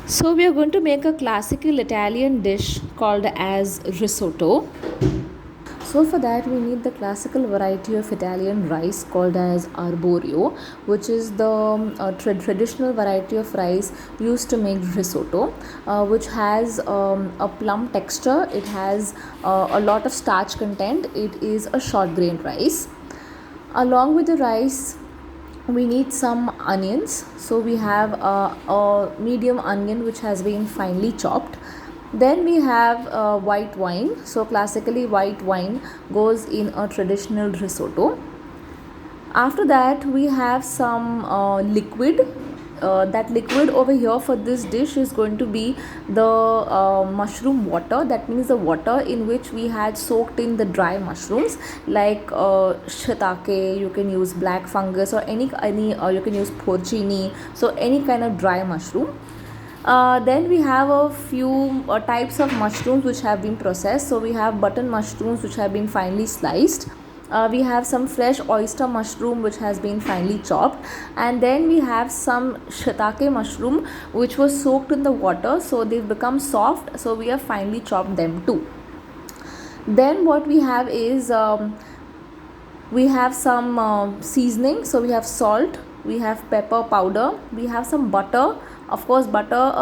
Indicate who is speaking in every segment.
Speaker 1: So we are going to make a classical Italian dish called as risotto. So for that we need the classical variety of Italian rice called as arborio, which is the traditional variety of rice used to make risotto, which has a plump texture. It has a lot of starch content. It is a short grain rice. Along with the rice, we need some onions. So we have a medium onion which has been finely chopped. Then we have white wine. So classically white wine goes in a traditional risotto. After that we have some liquid. That liquid over here for this dish is going to be the mushroom water. That means the water in which we had soaked in the dry mushrooms like shiitake. You can use black fungus or any you can use porcini, so any kind of dry mushroom. Then we have a few types of mushrooms which have been processed. So we have button mushrooms which have been finely sliced. We have some fresh oyster mushroom which has been finely chopped, and then we have some shiitake mushroom which was soaked in the water, so they've become soft, so we have finely chopped them too. Then what we have is we have some seasoning. So we have salt, we have pepper powder, we have some butter. Of course butter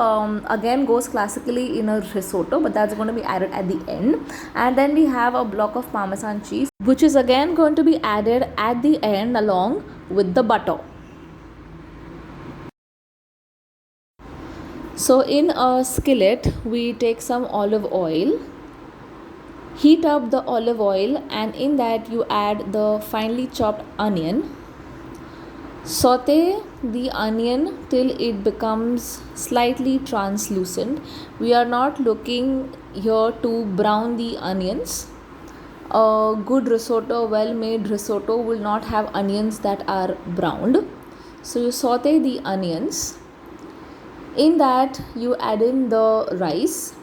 Speaker 1: again goes classically in a risotto, but that's going to be added at the end. And then we have a block of parmesan cheese which is again going to be added at the end along with the butter. So in a skillet we take some olive oil. Heat up the olive oil, and in that you add the finely chopped onion. Saute the onion till it becomes slightly translucent. We are not looking here to brown the onions. A good risotto, well made risotto, will not have onions that are browned. So you saute the onions. In that you add in the rice.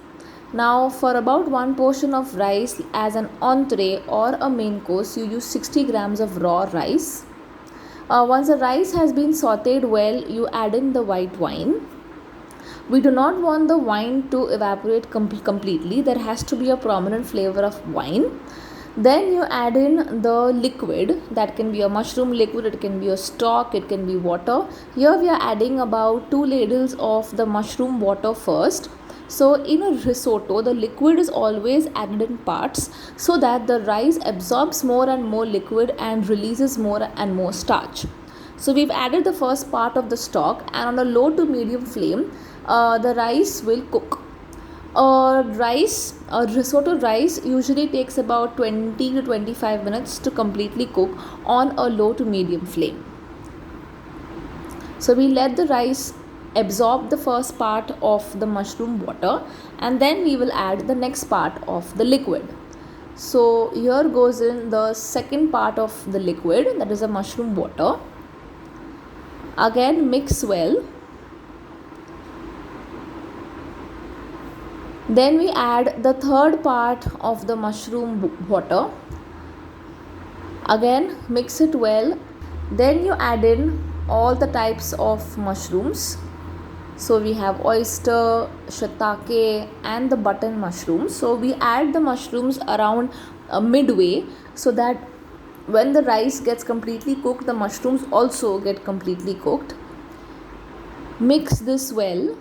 Speaker 1: Now for about one portion of rice as an entree or a main course, you use 60 grams of raw rice. Once the rice has been sauteed well, you add in the white wine. We do not want the wine to evaporate completely. There has to be a prominent flavor of wine. Then you add in the liquid. That can be a mushroom liquid, it can be a stock, it can be water. Here we are adding about 2 ladles of the mushroom water first. So in a risotto, the liquid is always added in parts so that the rice absorbs more and more liquid and releases more and more starch. So we've added the first part of the stock, and on a low to medium flame, the rice will cook. A risotto rice usually takes about 20 to 25 minutes to completely cook on a low to medium flame. So we let the rice absorb the first part of the mushroom water, and then we will add the next part of the liquid. So here goes in the second part of the liquid, that is a mushroom water. Again mix well. Then we add the third part of the mushroom water. Again mix it well. Then you add in all the types of mushrooms. So we have oyster, shiitake and the button mushrooms. So we add the mushrooms around midway, so that when the rice gets completely cooked, the mushrooms also get completely cooked. Mix this well.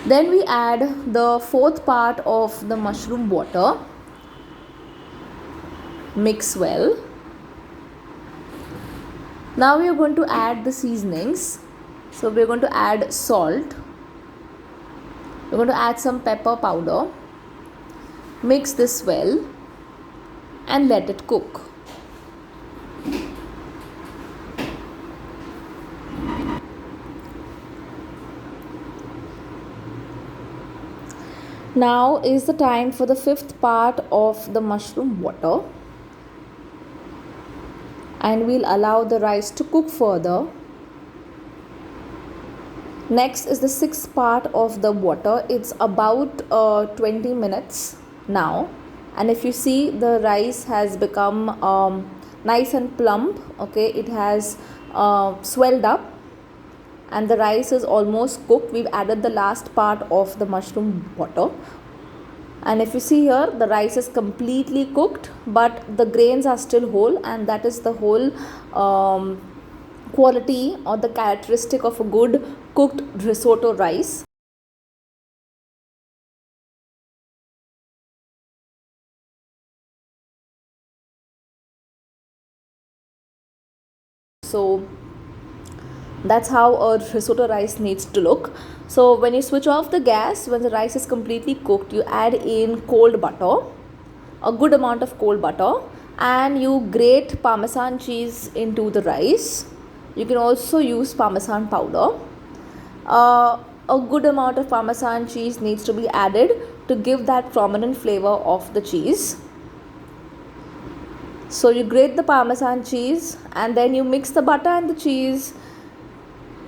Speaker 1: Then we add the fourth part of the mushroom water. Mix well. Now we are going to add the seasonings. So we are going to add salt. We are going to add some pepper powder. Mix this well and let it cook. Now is the time for the fifth part of the mushroom water, and we'll allow the rice to cook further. Next is the sixth part of the water. It's about 20 minutes now, and if you see, the rice has become nice and plump. Okay, it has swelled up and the rice is almost cooked. We've added the last part of the mushroom water, and if you see here, the rice is completely cooked but the grains are still whole, and that is the whole quality or the characteristic of a good cooked risotto rice. So that's how a risotto rice needs to look. So when you switch off the gas, when the rice is completely cooked, you add in cold butter, a good amount of cold butter, and you grate parmesan cheese into the rice. You can also use parmesan powder. A good amount of parmesan cheese needs to be added to give that prominent flavor of the cheese. So you grate the parmesan cheese and then you mix the butter and the cheese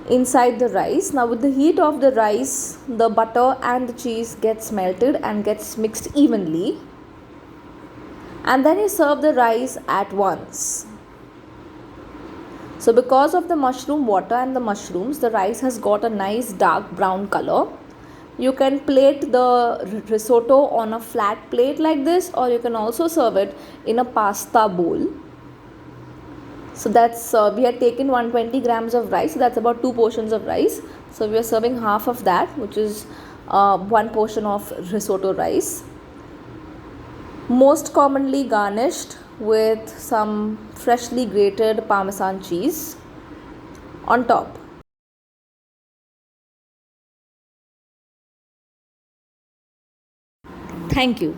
Speaker 1: inside the rice. Now with the heat of the rice, the butter and the cheese gets melted and gets mixed evenly, and then you serve the rice at once. So because of the mushroom water and the mushrooms, the rice has got a nice dark brown color. You can plate the risotto on a flat plate like this, or you can also serve it in a pasta bowl. So that's we had taken 120 grams of rice, so that's about 2 portions of rice. So we are serving half of that, which is 1 portion of risotto rice, most commonly garnished with some freshly grated parmesan cheese on top. Thank you.